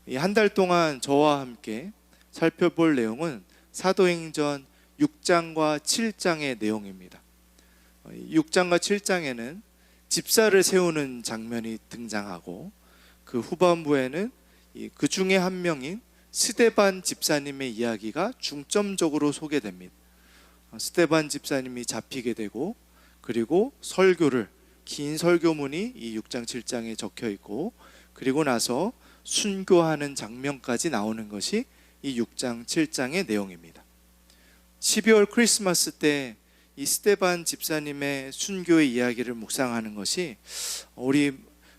이 한 달 동안 저와 함께 살펴볼 내용은 사도행전 6장과 7장의 내용입니다. 6장과 7장에는 집사를 세우는 장면이 등장하고, 그 후반부에는 그 중에 한 명인 스데반 집사님의 이야기가 중점적으로 소개됩니다. 스데반 집사님이 잡히게 되고, 그리고 긴 설교문이 이 6장 7장에 적혀 있고, 그리고 나서 순교하는 장면까지 나오는 것이 이 6장 7장의 내용입니다. 12월 크리스마스 때 이 스데반 집사님의 순교의 이야기를 묵상하는 것이 우리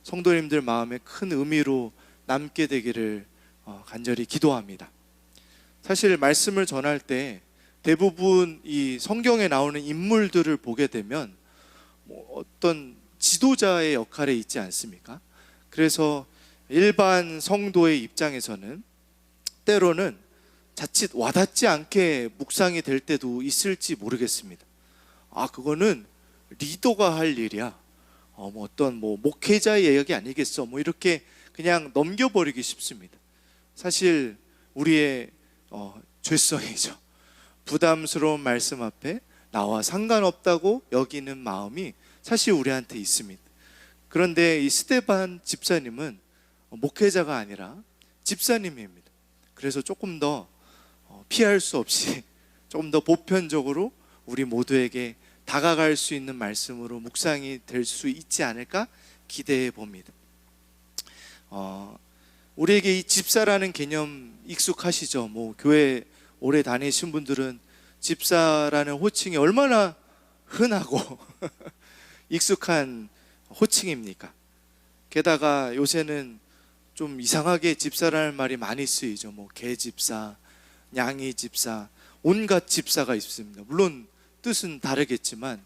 성도님들 마음에 큰 의미로 남게 되기를 간절히 기도합니다. 사실 말씀을 전할 때 대부분 이 성경에 나오는 인물들을 보게 되면 어떤 지도자의 역할에 있지 않습니까? 그래서 일반 성도의 입장에서는 때로는 자칫 와닿지 않게 묵상이 될 때도 있을지 모르겠습니다. 그거는 리더가 할 일이야. 어떤 목회자의 이야기 아니겠어. 이렇게 그냥 넘겨버리기 쉽습니다. 사실 우리의 죄성이죠. 부담스러운 말씀 앞에 나와 상관없다고 여기는 마음이 사실 우리한테 있습니다. 그런데 이 스데반 집사님은 목회자가 아니라 집사님입니다. 그래서 조금 더 피할 수 없이 조금 더 보편적으로 우리 모두에게 다가갈 수 있는 말씀으로 묵상이 될 수 있지 않을까 기대해 봅니다. 우리에게 이 집사라는 개념 익숙하시죠? 교회 오래 다니신 분들은 집사라는 호칭이 얼마나 흔하고 익숙한 호칭입니까? 게다가 요새는 좀 이상하게 집사라는 말이 많이 쓰이죠. 개집사, 냥이 집사, 온갖 집사가 있습니다. 물론 뜻은 다르겠지만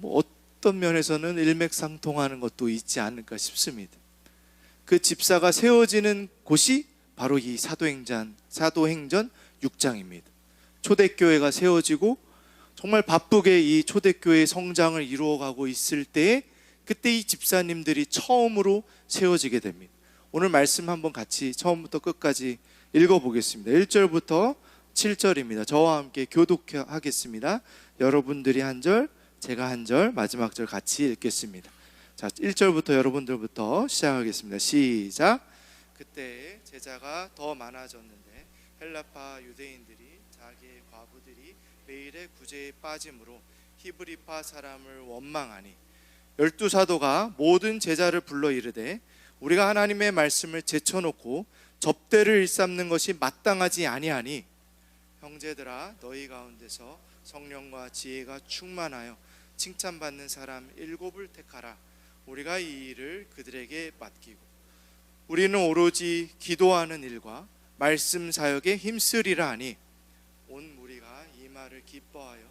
어떤 면에서는 일맥상통하는 것도 있지 않을까 싶습니다. 그 집사가 세워지는 곳이 바로 이 사도행전 6장입니다. 초대교회가 세워지고 정말 바쁘게 이 초대교회의 성장을 이루어가고 있을 때에 그때 이 집사님들이 처음으로 세워지게 됩니다. 오늘 말씀 한번 같이 처음부터 끝까지 읽어보겠습니다. 1절부터 7절입니다. 저와 함께 교독하겠습니다. 여러분들이 한 절, 제가 한 절, 마지막 절 같이 읽겠습니다. 자, 1절부터 여러분들부터 시작하겠습니다. 시작. 그때 제자가 더 많아졌는데 헬라파 유대인들이 자기의 과부들이 매일의 구제에 빠짐으로 히브리파 사람을 원망하니 12사도가 모든 제자를 불러 이르되 우리가 하나님의 말씀을 제쳐놓고 접대를 일삼는 것이 마땅하지 아니하니 형제들아 너희 가운데서 성령과 지혜가 충만하여 칭찬받는 사람 7을 택하라. 우리가 이 일을 그들에게 맡기고 우리는 오로지 기도하는 일과 말씀 사역에 힘쓰리라 하니 온 무리가 이 말을 기뻐하여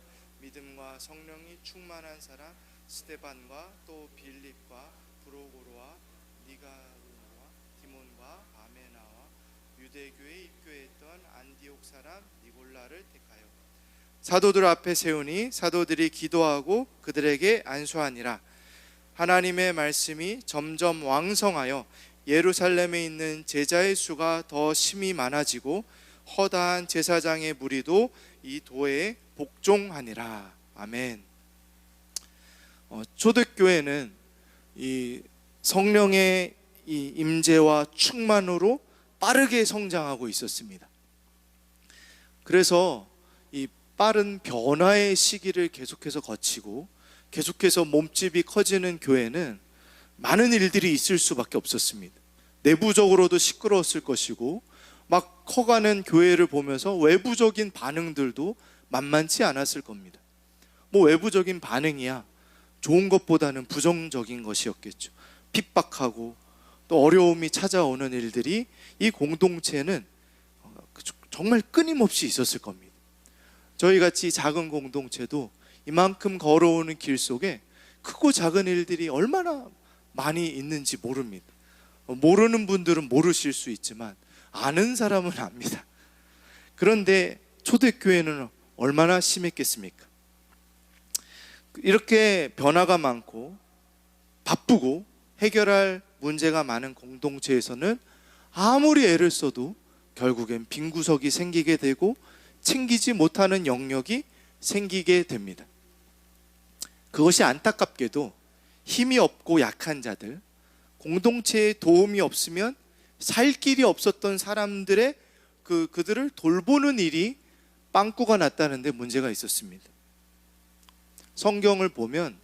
믿음과 성령이 충만한 사람 스데반과 또 빌립과 브로고로와 니가르와 디몬과 바메나와 유대교에 입교했던 안디옥 사람 니골라를 택하여 사도들 앞에 세우니 사도들이 기도하고 그들에게 안수하니라. 하나님의 말씀이 점점 왕성하여 예루살렘에 있는 제자의 수가 더 심히 많아지고 허다한 제사장의 무리도 이 도에 복종하니라. 아멘. 초대교회는 이 성령의 이 임재와 충만으로 빠르게 성장하고 있었습니다. 그래서 이 빠른 변화의 시기를 계속해서 거치고 계속해서 몸집이 커지는 교회는 많은 일들이 있을 수밖에 없었습니다. 내부적으로도 시끄러웠을 것이고 막 커가는 교회를 보면서 외부적인 반응들도 만만치 않았을 겁니다. 외부적인 반응이야 좋은 것보다는 부정적인 것이었겠죠. 핍박하고 또 어려움이 찾아오는 일들이 이 공동체는 정말 끊임없이 있었을 겁니다. 저희같이 작은 공동체도 이만큼 걸어오는 길 속에 크고 작은 일들이 얼마나 많이 있는지 모릅니다. 모르는 분들은 모르실 수 있지만 아는 사람은 압니다. 그런데 초대교회는 얼마나 심했겠습니까? 이렇게 변화가 많고 바쁘고 해결할 문제가 많은 공동체에서는 아무리 애를 써도 결국엔 빈 구석이 생기게 되고 챙기지 못하는 영역이 생기게 됩니다. 그것이 안타깝게도 힘이 없고 약한 자들, 공동체의 도움이 없으면 살 길이 없었던 사람들의 그들을 돌보는 일이 빵꾸가 났다는 데 문제가 있었습니다. 성경을 보면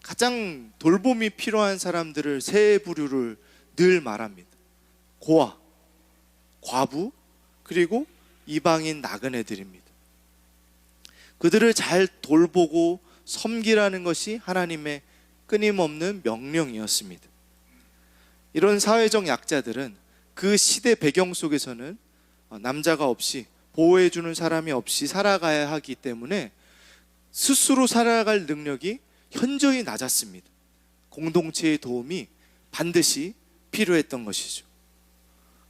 가장 돌봄이 필요한 사람들을 세 부류를 늘 말합니다. 고아, 과부, 그리고 이방인 나그네들입니다. 그들을 잘 돌보고 섬기라는 것이 하나님의 끊임없는 명령이었습니다. 이런 사회적 약자들은 그 시대 배경 속에서는 남자가 없이 보호해주는 사람이 없이 살아가야 하기 때문에 스스로 살아갈 능력이 현저히 낮았습니다. 공동체의 도움이 반드시 필요했던 것이죠.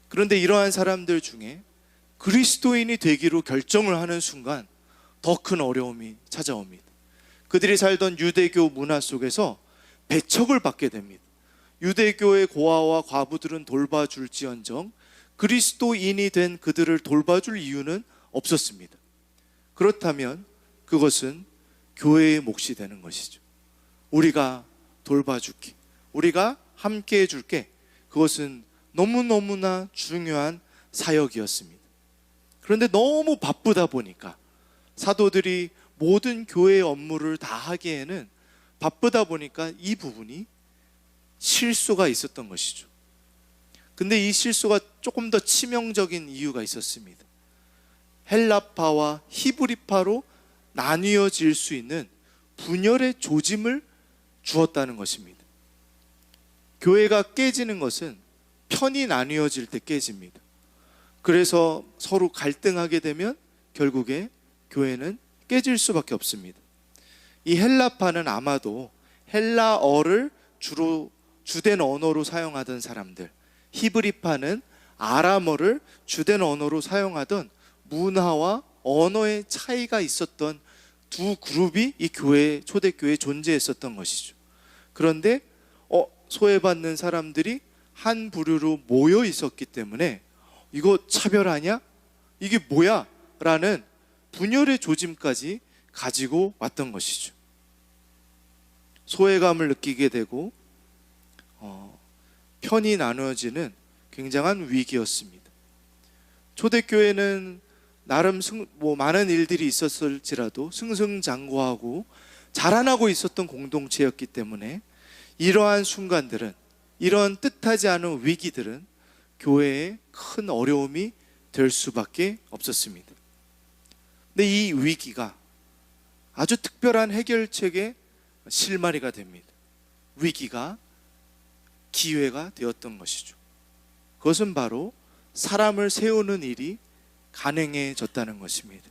그런데 이러한 사람들 중에 그리스도인이 되기로 결정을 하는 순간 더 큰 어려움이 찾아옵니다. 그들이 살던 유대교 문화 속에서 배척을 받게 됩니다. 유대교의 고아와 과부들은 돌봐줄지언정 그리스도인이 된 그들을 돌봐줄 이유는 없었습니다. 그렇다면 그것은 교회의 몫이 되는 것이죠. 우리가 돌봐줄게, 우리가 함께 해줄게. 그것은 너무너무나 중요한 사역이었습니다. 그런데 너무 바쁘다 보니까 사도들이 모든 교회의 업무를 다 하기에는 바쁘다 보니까 이 부분이 실수가 있었던 것이죠. 근데 이 실수가 조금 더 치명적인 이유가 있었습니다. 헬라파와 히브리파로 나뉘어질 수 있는 분열의 조짐을 주었다는 것입니다. 교회가 깨지는 것은 편이 나뉘어질 때 깨집니다. 그래서 서로 갈등하게 되면 결국에 교회는 깨질 수밖에 없습니다. 이 헬라파는 아마도 헬라어를 주로 주된 언어로 사용하던 사람들, 히브리파는 아람어를 주된 언어로 사용하던 문화와 언어의 차이가 있었던 두 그룹이 이 교회, 초대교회에 존재했었던 것이죠. 그런데 소외받는 사람들이 한 부류로 모여 있었기 때문에 이거 차별하냐? 이게 뭐야? 라는 분열의 조짐까지 가지고 왔던 것이죠. 소외감을 느끼게 되고 편이 나누어지는 굉장한 위기였습니다. 초대교회는 나름 많은 일들이 있었을지라도 승승장구하고 자라나고 있었던 공동체였기 때문에 이러한 순간들은, 이런 뜻하지 않은 위기들은 교회에 큰 어려움이 될 수밖에 없었습니다. 근데 이 위기가 아주 특별한 해결책의 실마리가 됩니다. 위기가 기회가 되었던 것이죠. 그것은 바로 사람을 세우는 일이 가능해졌다는 것입니다.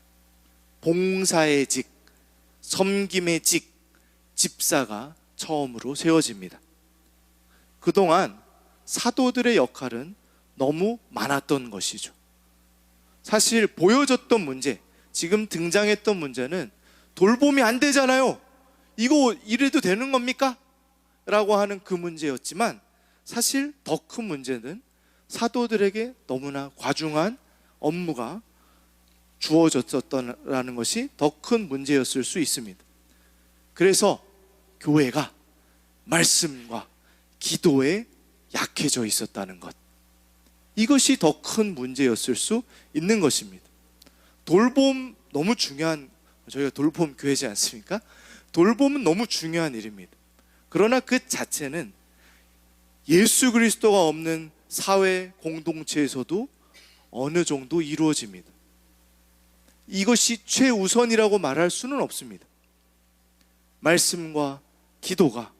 봉사의 직, 섬김의 직, 집사가 처음으로 세워집니다. 그동안 사도들의 역할은 너무 많았던 것이죠. 사실 보여졌던 문제, 지금 등장했던 문제는 돌봄이 안 되잖아요. 이거 이래도 되는 겁니까? 라고 하는 그 문제였지만 사실 더 큰 문제는 사도들에게 너무나 과중한 업무가 주어졌었다는 것이 더 큰 문제였을 수 있습니다. 그래서 교회가 말씀과 기도에 약해져 있었다는 것, 이것이 더 큰 문제였을 수 있는 것입니다. 돌봄 너무 중요한, 저희가 돌봄 교회지 않습니까? 돌봄은 너무 중요한 일입니다. 그러나 그 자체는 예수 그리스도가 없는 사회 공동체에서도 어느 정도 이루어집니다. 이것이 최우선이라고 말할 수는 없습니다. 말씀과 기도가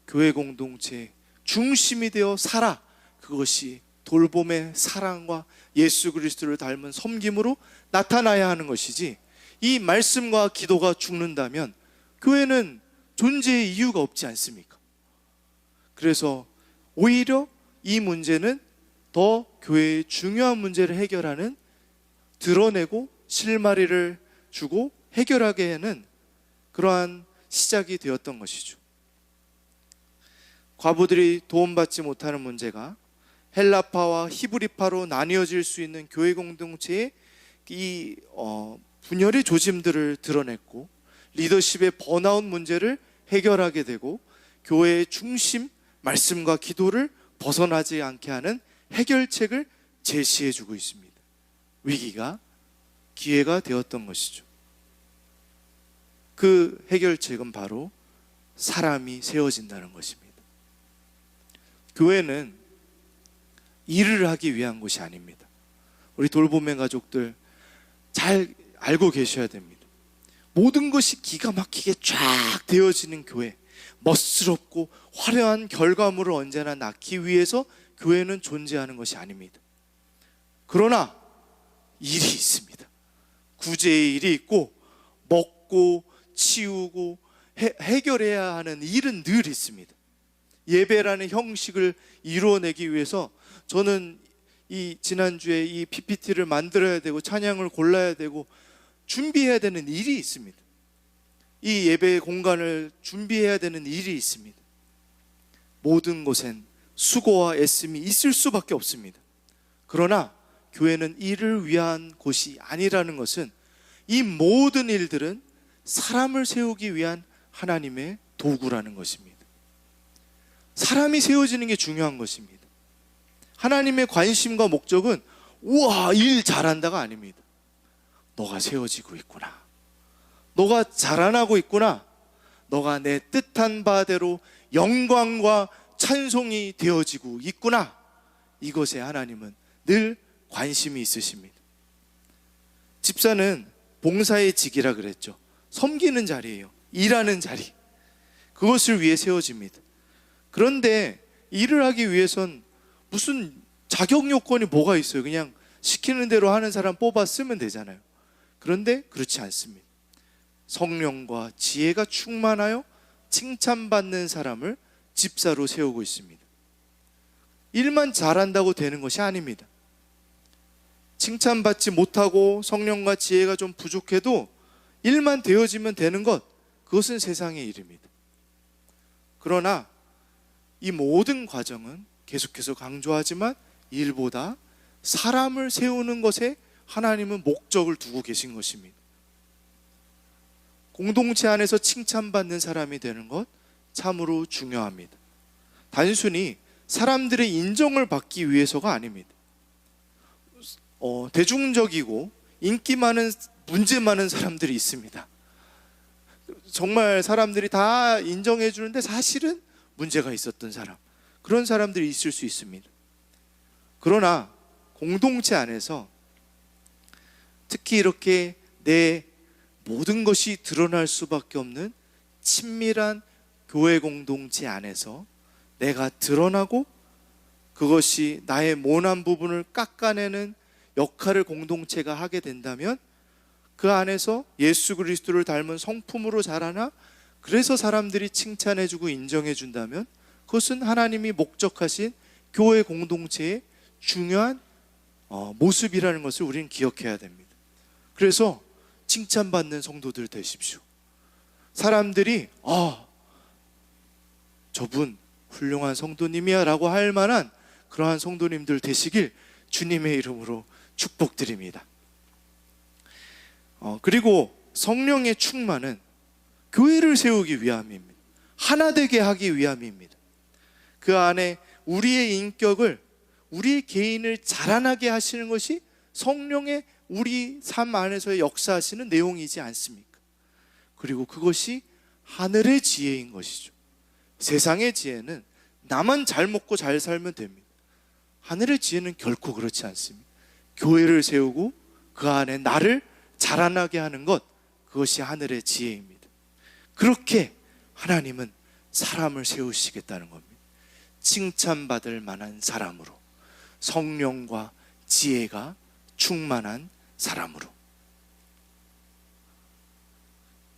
교회 공동체의 중심이 되어 살아, 그것이 돌봄의 사랑과 예수 그리스도를 닮은 섬김으로 나타나야 하는 것이지, 이 말씀과 기도가 죽는다면 교회는 존재의 이유가 없지 않습니까? 그래서 오히려 이 문제는 더 교회의 중요한 문제를 해결하는, 드러내고 실마리를 주고 해결하게 하는 그러한 시작이 되었던 것이죠. 과부들이 도움받지 못하는 문제가 헬라파와 히브리파로 나뉘어질 수 있는 교회 공동체의 이 분열의 조짐들을 드러냈고, 리더십의 번아웃 문제를 해결하게 되고, 교회의 중심, 말씀과 기도를 벗어나지 않게 하는 해결책을 제시해 주고 있습니다. 위기가 기회가 되었던 것이죠. 그 해결책은 바로 사람이 세워진다는 것입니다. 교회는 일을 하기 위한 곳이 아닙니다. 우리 돌봄의 가족들 잘 알고 계셔야 됩니다. 모든 것이 기가 막히게 쫙 되어지는 교회, 멋스럽고 화려한 결과물을 언제나 낳기 위해서 교회는 존재하는 것이 아닙니다. 그러나 일이 있습니다. 구제의 일이 있고, 먹고 치우고 해결해야 하는 일은 늘 있습니다. 예배라는 형식을 이루어내기 위해서 저는 이 지난주에 이 PPT를 만들어야 되고, 찬양을 골라야 되고, 준비해야 되는 일이 있습니다. 이 예배의 공간을 준비해야 되는 일이 있습니다. 모든 곳엔 수고와 애씀이 있을 수밖에 없습니다. 그러나 교회는 이를 위한 곳이 아니라는 것은, 이 모든 일들은 사람을 세우기 위한 하나님의 도구라는 것입니다. 사람이 세워지는 게 중요한 것입니다. 하나님의 관심과 목적은 우와 일 잘한다가 아닙니다. 너가 세워지고 있구나, 너가 자라나고 있구나, 너가 내 뜻한 바대로 영광과 찬송이 되어지고 있구나, 이것에 하나님은 늘 관심이 있으십니다. 집사는 봉사의 직이라 그랬죠. 섬기는 자리예요. 일하는 자리, 그것을 위해 세워집니다. 그런데 일을 하기 위해선 무슨 자격 요건이 뭐가 있어요? 그냥 시키는 대로 하는 사람 뽑아 쓰면 되잖아요. 그런데 그렇지 않습니다. 성령과 지혜가 충만하여 칭찬받는 사람을 집사로 세우고 있습니다. 일만 잘한다고 되는 것이 아닙니다. 칭찬받지 못하고 성령과 지혜가 좀 부족해도 일만 되어지면 되는 것, 그것은 세상의 일입니다. 그러나 이 모든 과정은 계속해서 강조하지만 일보다 사람을 세우는 것에 하나님은 목적을 두고 계신 것입니다. 공동체 안에서 칭찬받는 사람이 되는 것 참으로 중요합니다. 단순히 사람들의 인정을 받기 위해서가 아닙니다. 대중적이고 인기 많은, 문제 많은 사람들이 있습니다. 정말 사람들이 다 인정해 주는데 사실은 문제가 있었던 사람, 그런 사람들이 있을 수 있습니다. 그러나 공동체 안에서 특히 이렇게 내 모든 것이 드러날 수밖에 없는 친밀한 교회 공동체 안에서 내가 드러나고 그것이 나의 모난 부분을 깎아내는 역할을 공동체가 하게 된다면, 그 안에서 예수 그리스도를 닮은 성품으로 자라나 그래서 사람들이 칭찬해주고 인정해준다면, 그것은 하나님이 목적하신 교회 공동체의 중요한 모습이라는 것을 우리는 기억해야 됩니다. 그래서 칭찬받는 성도들 되십시오. 사람들이 저분 훌륭한 성도님이야 라고 할 만한 그러한 성도님들 되시길 주님의 이름으로 축복드립니다. 그리고 성령의 충만은 교회를 세우기 위함입니다. 하나 되게 하기 위함입니다. 그 안에 우리의 인격을, 우리의 개인을 자라나게 하시는 것이 성령의 우리 삶 안에서의 역사하시는 내용이지 않습니까? 그리고 그것이 하늘의 지혜인 것이죠. 세상의 지혜는 나만 잘 먹고 잘 살면 됩니다. 하늘의 지혜는 결코 그렇지 않습니다. 교회를 세우고 그 안에 나를 자라나게 하는 것, 그것이 하늘의 지혜입니다. 그렇게 하나님은 사람을 세우시겠다는 겁니다. 칭찬받을 만한 사람으로, 성령과 지혜가 충만한 사람으로.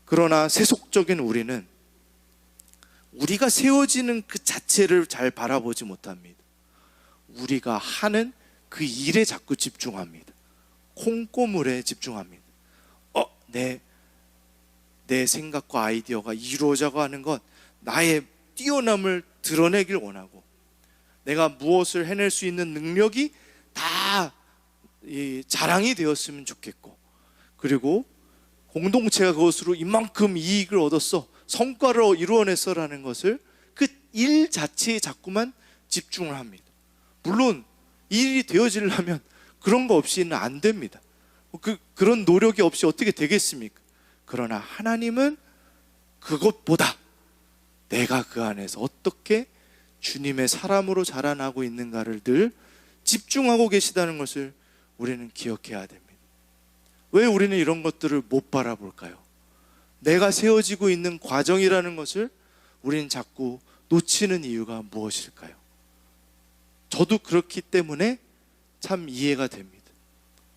그러나 세속적인 우리는 우리가 세워지는 그 자체를 잘 바라보지 못합니다. 우리가 하는 그 일에 자꾸 집중합니다. 콩고물에 집중합니다. 내 생각과 아이디어가 이루어져가 하는 것, 나의 뛰어남을 드러내길 원하고, 내가 무엇을 해낼 수 있는 능력이 다 자랑이 되었으면 좋겠고, 그리고 공동체가 그것으로 이만큼 이익을 얻었어, 성과를 이루어냈어라는 것을 그 일 자체에 자꾸만 집중을 합니다. 물론 일이 되어지려면 그런 거 없이는 안 됩니다. 그런 노력이 없이 어떻게 되겠습니까? 그러나 하나님은 그것보다 내가 그 안에서 어떻게 주님의 사람으로 자라나고 있는가를 늘 집중하고 계시다는 것을 우리는 기억해야 됩니다. 왜 우리는 이런 것들을 못 바라볼까요? 내가 세워지고 있는 과정이라는 것을 우리는 자꾸 놓치는 이유가 무엇일까요? 저도 그렇기 때문에 참 이해가 됩니다.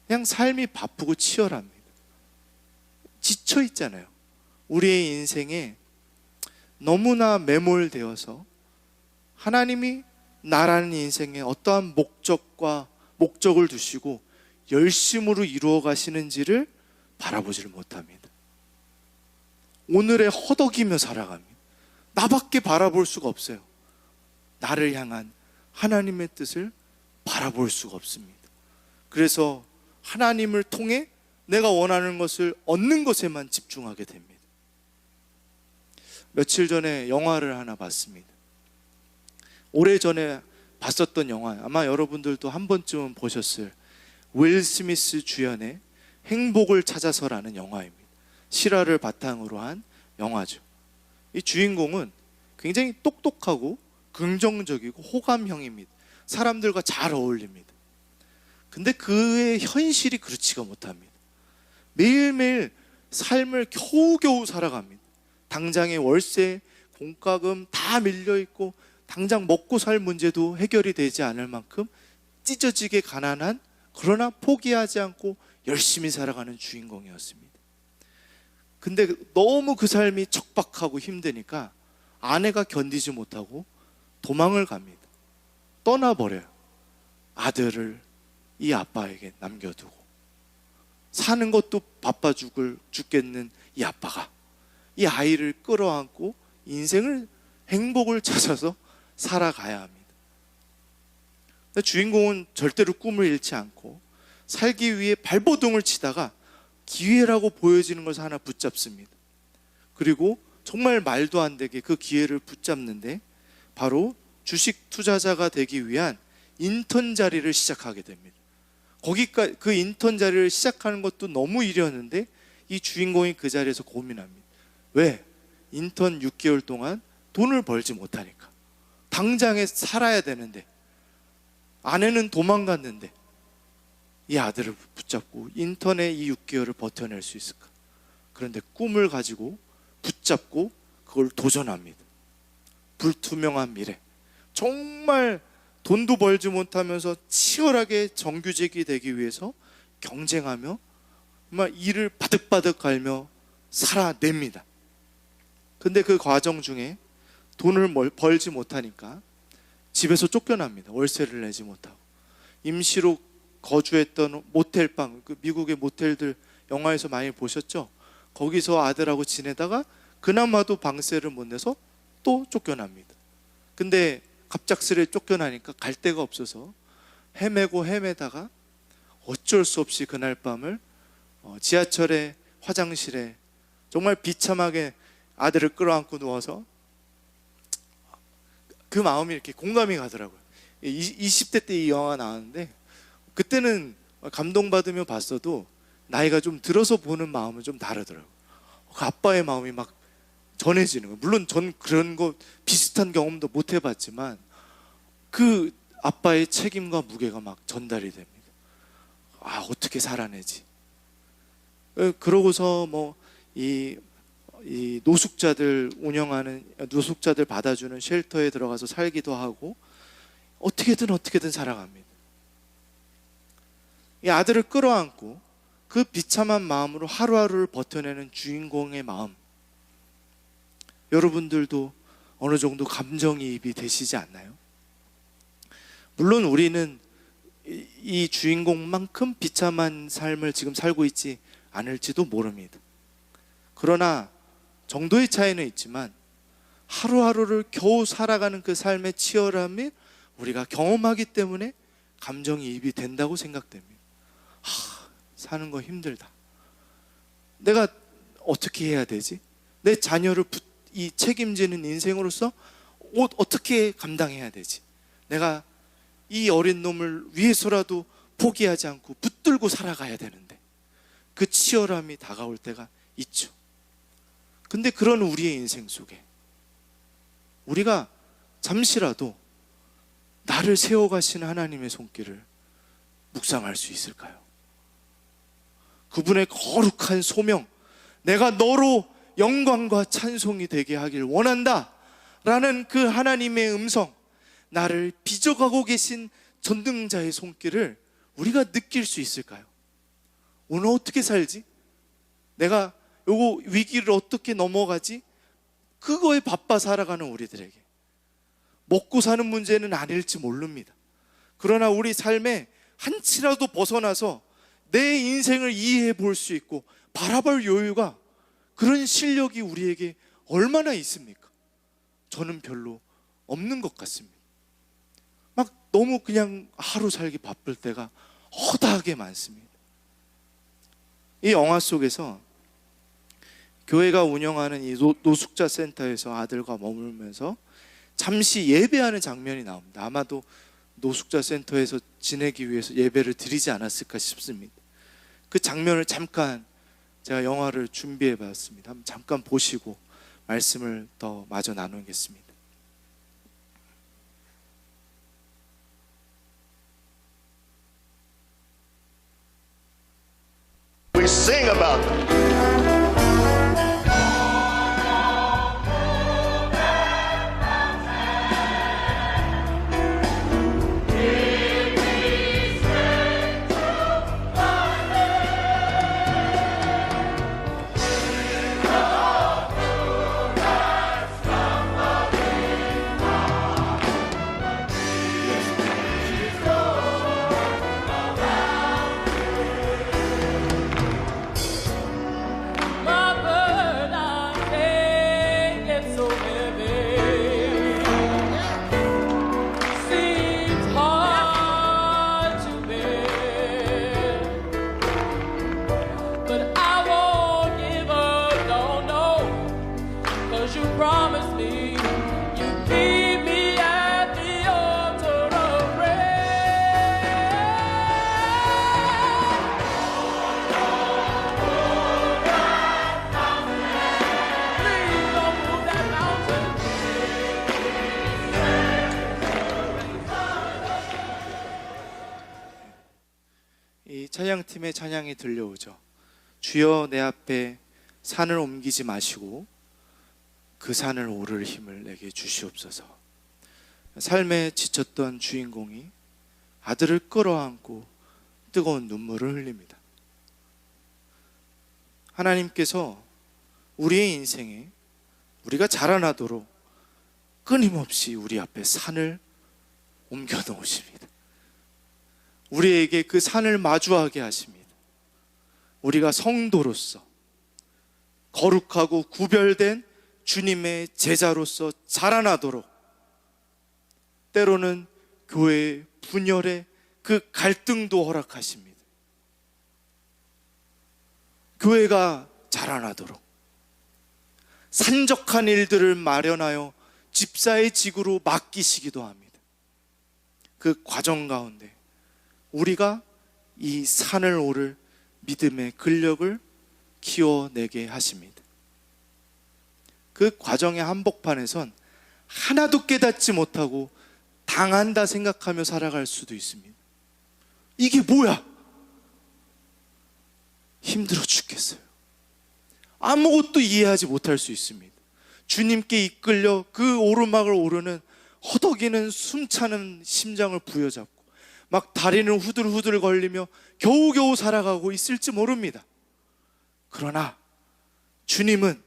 그냥 삶이 바쁘고 치열합니다. 지쳐 있잖아요. 우리의 인생에 너무나 매몰되어서 하나님이 나라는 인생에 어떠한 목적을 두시고 열심으로 이루어 가시는지를 바라보지를 못합니다. 오늘에 허덕이며 살아갑니다. 나밖에 바라볼 수가 없어요. 나를 향한 하나님의 뜻을 바라볼 수가 없습니다. 그래서 하나님을 통해 내가 원하는 것을 얻는 것에만 집중하게 됩니다. 며칠 전에 영화를 하나 봤습니다. 오래전에 봤었던 영화, 아마 여러분들도 한 번쯤은 보셨을 윌 스미스 주연의 행복을 찾아서라는 영화입니다. 실화를 바탕으로 한 영화죠. 이 주인공은 굉장히 똑똑하고 긍정적이고 호감형입니다. 사람들과 잘 어울립니다. 근데 그의 현실이 그렇지가 못합니다. 매일매일 삶을 겨우겨우 살아갑니다. 당장의 월세, 공과금 다 밀려있고 당장 먹고 살 문제도 해결이 되지 않을 만큼 찢어지게 가난한, 그러나 포기하지 않고 열심히 살아가는 주인공이었습니다. 근데 너무 그 삶이 척박하고 힘드니까 아내가 견디지 못하고 도망을 갑니다. 떠나버려요. 아들을 이 아빠에게 남겨두고. 사는 것도 바빠 죽겠는 이 아빠가 이 아이를 끌어안고 인생을, 행복을 찾아서 살아가야 합니다. 주인공은 절대로 꿈을 잃지 않고 살기 위해 발버둥을 치다가 기회라고 보여지는 것을 하나 붙잡습니다. 그리고 정말 말도 안 되게 그 기회를 붙잡는데 바로 주식 투자자가 되기 위한 인턴 자리를 시작하게 됩니다. 거기까지, 그 인턴 자리를 시작하는 것도 너무 이렸는데 이 주인공이 그 자리에서 고민합니다. 왜? 인턴 6개월 동안 돈을 벌지 못하니까. 당장에 살아야 되는데, 아내는 도망갔는데 이 아들을 붙잡고 인턴의 이 6개월을 버텨낼 수 있을까? 그런데 꿈을 가지고 붙잡고 그걸 도전합니다. 불투명한 미래, 정말 돈도 벌지 못하면서 치열하게 정규직이 되기 위해서 경쟁하며 정말 이를 바득바득 갈며 살아냅니다. 근데 그 과정 중에 돈을 벌지 못하니까 집에서 쫓겨납니다. 월세를 내지 못하고. 임시로 거주했던 모텔방, 그 미국의 모텔들 영화에서 많이 보셨죠? 거기서 아들하고 지내다가 그나마도 방세를 못 내서 또 쫓겨납니다. 근데 갑작스레 쫓겨나니까 갈 데가 없어서 헤매다가 어쩔 수 없이 그날 밤을 지하철의 화장실에 정말 비참하게 아들을 끌어안고 누워서, 그 마음이 이렇게 공감이 가더라고요. 20대 때 이 영화가 나왔는데 그때는 감동받으며 봤어도 나이가 좀 들어서 보는 마음은 좀 다르더라고요. 그 아빠의 마음이 막 전해지는 거예요. 물론 전 그런 거 비슷한 경험도 못 해봤지만 그 아빠의 책임과 무게가 막 전달이 됩니다. 아, 어떻게 살아내지? 그러고서 뭐 이 노숙자들 운영하는, 노숙자들 받아주는 쉘터에 들어가서 살기도 하고 어떻게든 살아갑니다. 이 아들을 끌어안고 그 비참한 마음으로 하루하루를 버텨내는 주인공의 마음, 여러분들도 어느 정도 감정이입이 되시지 않나요? 물론 우리는 이 주인공만큼 비참한 삶을 지금 살고 있지 않을지도 모릅니다. 그러나 정도의 차이는 있지만 하루하루를 겨우 살아가는 그 삶의 치열함이 우리가 경험하기 때문에 감정이입이 된다고 생각됩니다. 사는 거 힘들다. 내가 어떻게 해야 되지? 내 자녀를 이 책임지는 인생으로서 어떻게 감당해야 되지? 내가 이 어린 놈을 위해서라도 포기하지 않고 붙들고 살아가야 되는데, 그 치열함이 다가올 때가 있죠. 근데 그런 우리의 인생 속에 우리가 잠시라도 나를 세워가시는 하나님의 손길을 묵상할 수 있을까요? 그분의 거룩한 소명, 내가 너로 영광과 찬송이 되게 하길 원한다 라는 그 하나님의 음성, 나를 빚어가고 계신 전능자의 손길을 우리가 느낄 수 있을까요? 오늘 어떻게 살지? 내가 요거 위기를 어떻게 넘어가지? 그거에 바빠 살아가는 우리들에게 먹고 사는 문제는 아닐지 모릅니다. 그러나 우리 삶에 한치라도 벗어나서 내 인생을 이해해 볼 수 있고 바라볼 여유가, 그런 실력이 우리에게 얼마나 있습니까? 저는 별로 없는 것 같습니다. 막 너무 그냥 하루 살기 바쁠 때가 허다하게 많습니다. 이 영화 속에서 교회가 운영하는 이 노숙자 센터에서 아들과 머물면서 잠시 예배하는 장면이 나옵니다. 아마도 노숙자 센터에서 지내기 위해서 예배를 드리지 않았을까 싶습니다. 그 장면을 잠깐 제가 영화를 준비해 봤습니다. 한번 잠깐 보시고 말씀을 더 마저 나누겠습니다. We sing about them. 이 찬양팀의 찬양이 들려오죠. 주여 내 앞에 산을 옮기지 마시고 그 산을 오를 힘을 내게 주시옵소서. 삶에 지쳤던 주인공이 아들을 끌어안고 뜨거운 눈물을 흘립니다. 하나님께서 우리의 인생에 우리가 자라나도록 끊임없이 우리 앞에 산을 옮겨 놓으십니다. 우리에게 그 산을 마주하게 하십니다. 우리가 성도로서 거룩하고 구별된 주님의 제자로서 자라나도록, 때로는 교회의 분열의 그 갈등도 허락하십니다. 교회가 자라나도록 산적한 일들을 마련하여 집사의 직으로 맡기시기도 합니다. 그 과정 가운데 우리가 이 산을 오를 믿음의 근력을 키워내게 하십니다. 그 과정의 한복판에선 하나도 깨닫지 못하고 당한다 생각하며 살아갈 수도 있습니다. 이게 뭐야? 힘들어 죽겠어요. 아무것도 이해하지 못할 수 있습니다. 주님께 이끌려 그 오르막을 오르는 허덕이는 숨차는 심장을 부여잡고 막 다리는 후들후들 걸리며 겨우겨우 살아가고 있을지 모릅니다. 그러나 주님은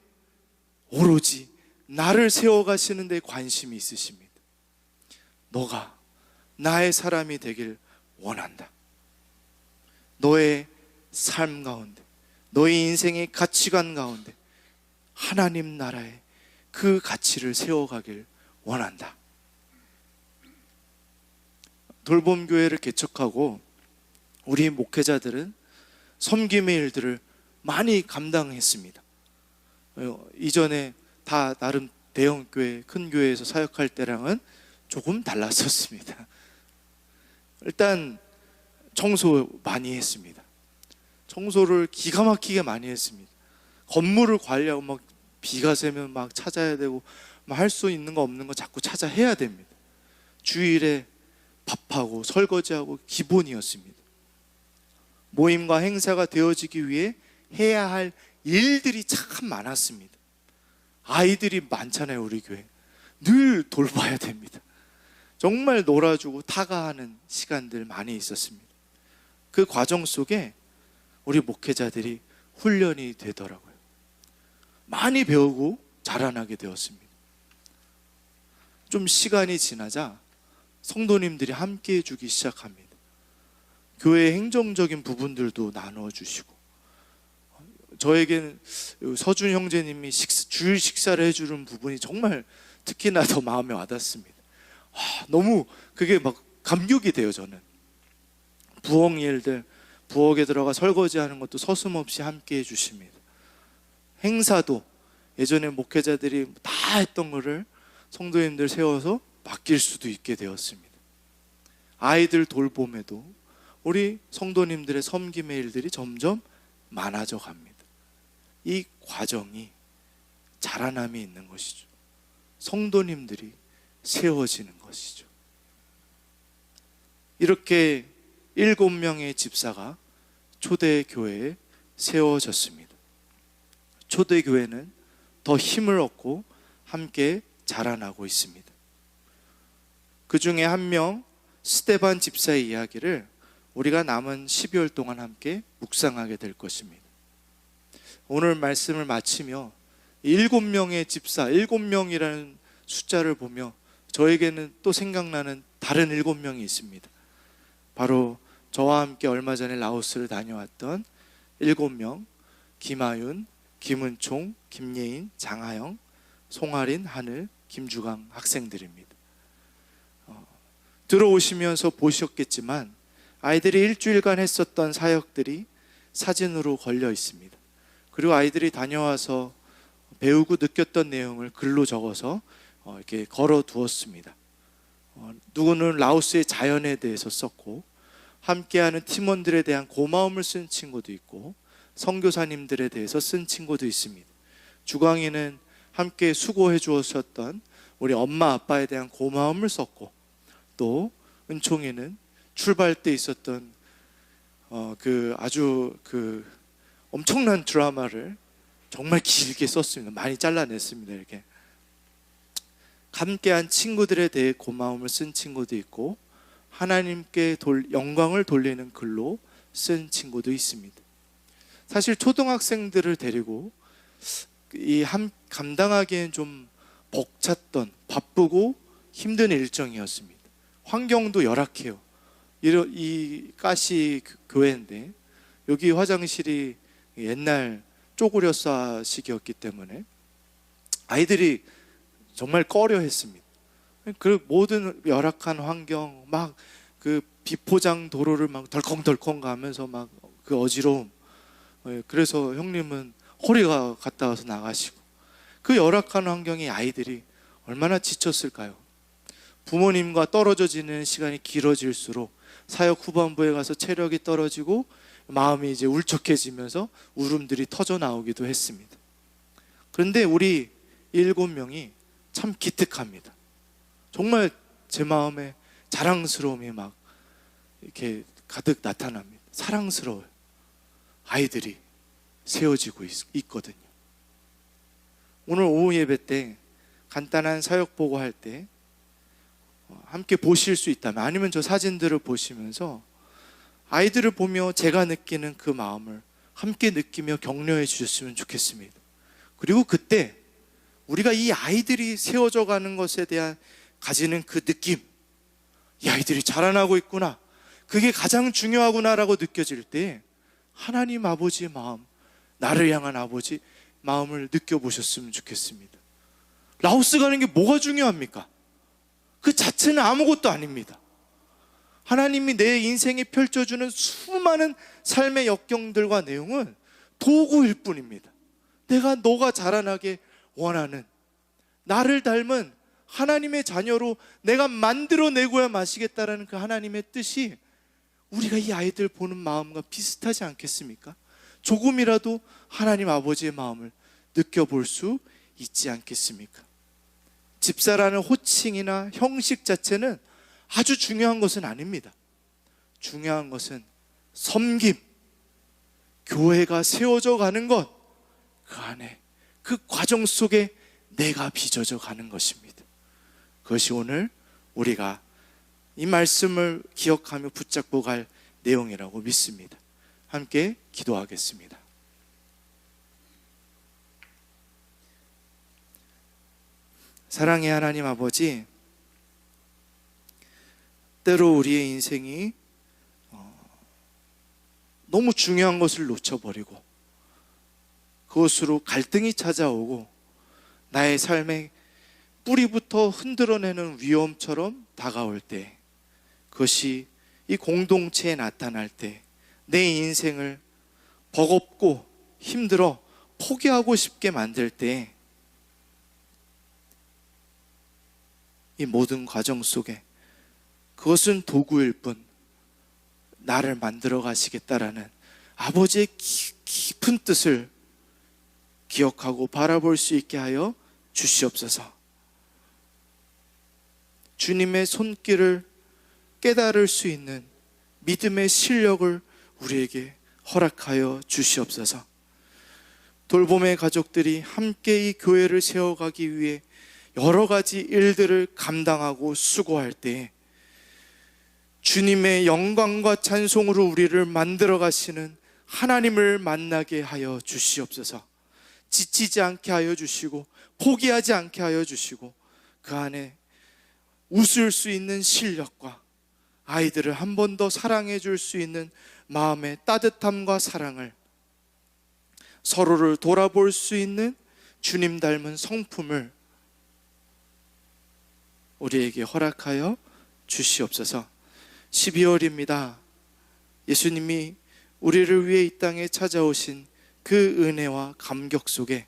오로지 나를 세워가시는 데 관심이 있으십니다. 너가 나의 사람이 되길 원한다. 너의 삶 가운데, 너의 인생의 가치관 가운데 하나님 나라의 그 가치를 세워가길 원한다. 돌봄교회를 개척하고 우리 목회자들은 섬김의 일들을 많이 감당했습니다. 이전에 다 나름 대형 교회, 큰 교회에서 사역할 때랑은 조금 달랐었습니다. 일단 청소 많이 했습니다. 청소를 기가 막히게 많이 했습니다. 건물을 관리하고 막 비가 새면 막 찾아야 되고 할 수 있는 거 없는 거 자꾸 찾아 해야 됩니다. 주일에 밥하고 설거지하고 기본이었습니다. 모임과 행사가 되어지기 위해 해야 할 일들이 참 많았습니다. 아이들이 많잖아요. 우리 교회 늘 돌봐야 됩니다. 정말 놀아주고 타가하는 시간들 많이 있었습니다. 그 과정 속에 우리 목회자들이 훈련이 되더라고요. 많이 배우고 자라나게 되었습니다. 좀 시간이 지나자 성도님들이 함께 해주기 시작합니다. 교회의 행정적인 부분들도 나누어 주시고, 저에게는 서준 형제님이 주일 식사를 해주는 부분이 정말 특히나 더 마음에 와닿습니다. 너무 그게 막 감격이 돼요. 저는 부엌 일들, 부엌에 들어가 설거지하는 것도 서슴없이 함께 해주십니다. 행사도 예전에 목회자들이 다 했던 거를 성도님들 세워서 맡길 수도 있게 되었습니다. 아이들 돌봄에도 우리 성도님들의 섬김의 일들이 점점 많아져 갑니다. 이 과정이 자라남이 있는 것이죠. 성도님들이 세워지는 것이죠. 이렇게 7명의 집사가 초대교회에 세워졌습니다. 초대교회는 더 힘을 얻고 함께 자라나고 있습니다. 그 중에 한 명 스데반 집사의 이야기를 우리가 남은 12월 동안 함께 묵상하게 될 것입니다. 오늘 말씀을 마치며 7명의 집사, 7명이라는 숫자를 보며 저에게는 또 생각나는 다른 7명이 있습니다. 바로 저와 함께 얼마 전에 라오스를 다녀왔던 7명, 김아윤, 김은총, 김예인, 장하영, 송아린, 하늘, 김주강 학생들입니다. 들어오시면서 보셨겠지만 아이들이 일주일간 했었던 사역들이 사진으로 걸려 있습니다. 그리고 아이들이 다녀와서 배우고 느꼈던 내용을 글로 적어서 이렇게 걸어 두었습니다. 누구는 라오스의 자연에 대해서 썼고, 함께하는 팀원들에 대한 고마움을 쓴 친구도 있고, 선교사님들에 대해서 쓴 친구도 있습니다. 주광이는 함께 수고해 주었었던 우리 엄마 아빠에 대한 고마움을 썼고, 또 은총이는 출발 때 있었던 아주 엄청난 드라마를 정말 길게 썼습니다. 많이 잘라냈습니다. 이렇게 함께한 친구들에 대해 고마움을 쓴 친구도 있고, 하나님께 영광을 돌리는 글로 쓴 친구도 있습니다. 사실 초등학생들을 데리고 감당하기엔 좀 벅찼던 바쁘고 힘든 일정이었습니다. 환경도 열악해요. 이 가시 교회인데 여기 화장실이 옛날 쪼그려싸식이었기 때문에 아이들이 정말 꺼려했습니다. 그 모든 열악한 환경, 막 그 비포장 도로를 막 덜컹덜컹 가면서 막 그 어지러움. 그래서 형님은 허리가 갔다 와서 나가시고, 그 열악한 환경에 아이들이 얼마나 지쳤을까요? 부모님과 떨어져 지내는 시간이 길어질수록 사역 후반부에 가서 체력이 떨어지고 마음이 이제 울적해지면서 울음들이 터져 나오기도 했습니다. 그런데 우리 7명이 참 기특합니다. 정말 제 마음에 자랑스러움이 막 이렇게 가득 나타납니다. 사랑스러워요. 아이들이 세워지고 있거든요. 오늘 오후 예배 때 간단한 사역 보고할 때 함께 보실 수 있다면, 아니면 저 사진들을 보시면서 아이들을 보며 제가 느끼는 그 마음을 함께 느끼며 격려해 주셨으면 좋겠습니다. 그리고 그때 우리가 이 아이들이 세워져 가는 것에 대한 가지는 그 느낌, 이 아이들이 자라나고 있구나, 그게 가장 중요하구나라고 느껴질 때 하나님 아버지의 마음, 나를 향한 아버지 마음을 느껴보셨으면 좋겠습니다. 라오스 가는 게 뭐가 중요합니까? 그 자체는 아무것도 아닙니다. 하나님이 내 인생에 펼쳐주는 수많은 삶의 역경들과 내용은 도구일 뿐입니다. 내가 너가 자라나게 원하는, 나를 닮은 하나님의 자녀로 내가 만들어내고야 마시겠다라는 그 하나님의 뜻이 우리가 이 아이들 보는 마음과 비슷하지 않겠습니까? 조금이라도 하나님 아버지의 마음을 느껴볼 수 있지 않겠습니까? 집사라는 호칭이나 형식 자체는 아주 중요한 것은 아닙니다. 중요한 것은 섬김, 교회가 세워져 가는 것, 그 안에, 그 과정 속에 내가 빚어져 가는 것입니다. 그것이 오늘 우리가 이 말씀을 기억하며 붙잡고 갈 내용이라고 믿습니다. 함께 기도하겠습니다. 사랑의 하나님 아버지, 때로 우리의 인생이 너무 중요한 것을 놓쳐버리고 그것으로 갈등이 찾아오고 나의 삶의 뿌리부터 흔들어내는 위험처럼 다가올 때, 그것이 이 공동체에 나타날 때 내 인생을 버겁고 힘들어 포기하고 싶게 만들 때, 이 모든 과정 속에 그것은 도구일 뿐 나를 만들어 가시겠다라는 아버지의 깊은 뜻을 기억하고 바라볼 수 있게 하여 주시옵소서. 주님의 손길을 깨달을 수 있는 믿음의 실력을 우리에게 허락하여 주시옵소서. 돌봄의 가족들이 함께 이 교회를 세워가기 위해 여러 가지 일들을 감당하고 수고할 때 주님의 영광과 찬송으로 우리를 만들어 가시는 하나님을 만나게 하여 주시옵소서. 지치지 않게 하여 주시고 포기하지 않게 하여 주시고 그 안에 웃을 수 있는 실력과 아이들을 한 번 더 사랑해 줄 수 있는 마음의 따뜻함과 사랑을, 서로를 돌아볼 수 있는 주님 닮은 성품을 우리에게 허락하여 주시옵소서. 12월입니다. 예수님이 우리를 위해 이 땅에 찾아오신 그 은혜와 감격 속에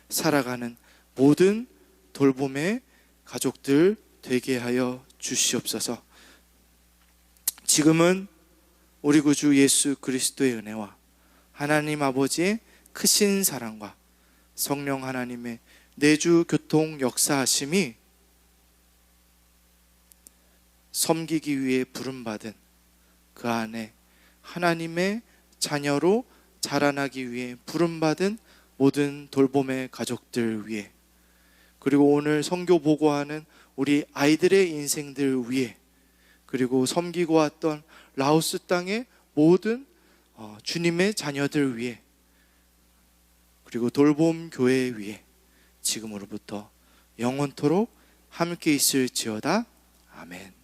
살아가는 모든 돌봄의 가족들 되게 하여 주시옵소서. 지금은 우리 구주 예수 그리스도의 은혜와 하나님 아버지의 크신 사랑과 성령 하나님의 내주 교통 역사하심이 섬기기 위해 부름받은 그 안에 하나님의 자녀로 자라나기 위해 부름받은 모든 돌봄의 가족들 위해, 그리고 오늘 선교 보고하는 우리 아이들의 인생들 위해, 그리고 섬기고 왔던 라오스 땅의 모든 주님의 자녀들 위해, 그리고 돌봄 교회 위해 지금으로부터 영원토록 함께 있을지어다. 아멘.